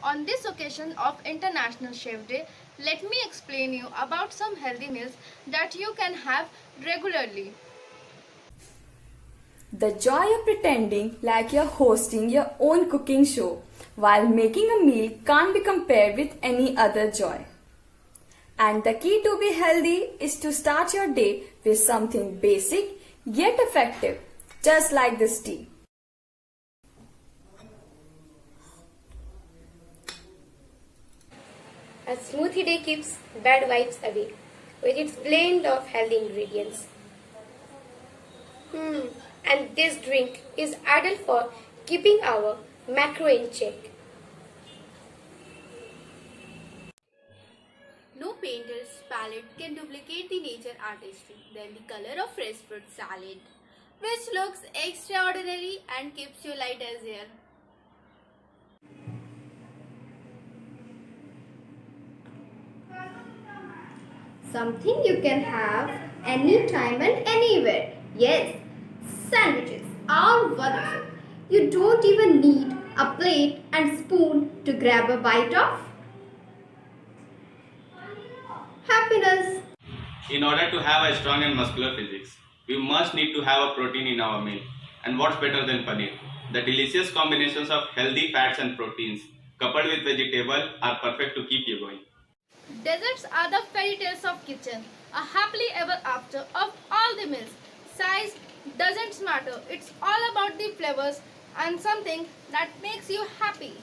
On this occasion of International Chef Day, let me explain you about some healthy meals that you can have regularly. The joy of pretending like you're hosting your own cooking show while making a meal can't be compared with any other joy. And the key to be healthy is to start your day with something basic yet effective, just like this tea. A smoothie day keeps bad vibes away with its blend of healthy ingredients. And this drink is ideal for keeping our macro in check. No painter's palette can duplicate the nature artistry than the color of fresh fruit salad, which looks extraordinary and keeps you light as air. Something you can have anytime and anywhere. Yes, sandwiches are wonderful. You don't even need a plate and spoon to grab a bite of happiness. In order to have a strong and muscular physics, we must need to have a protein in our meal. And what's better than paneer? The delicious combinations of healthy fats and proteins coupled with vegetable are perfect to keep you going. Desserts are the fairy tales of kitchen, a happily ever after of all the meals. Size doesn't matter, it's all about the flavors and something that makes you happy.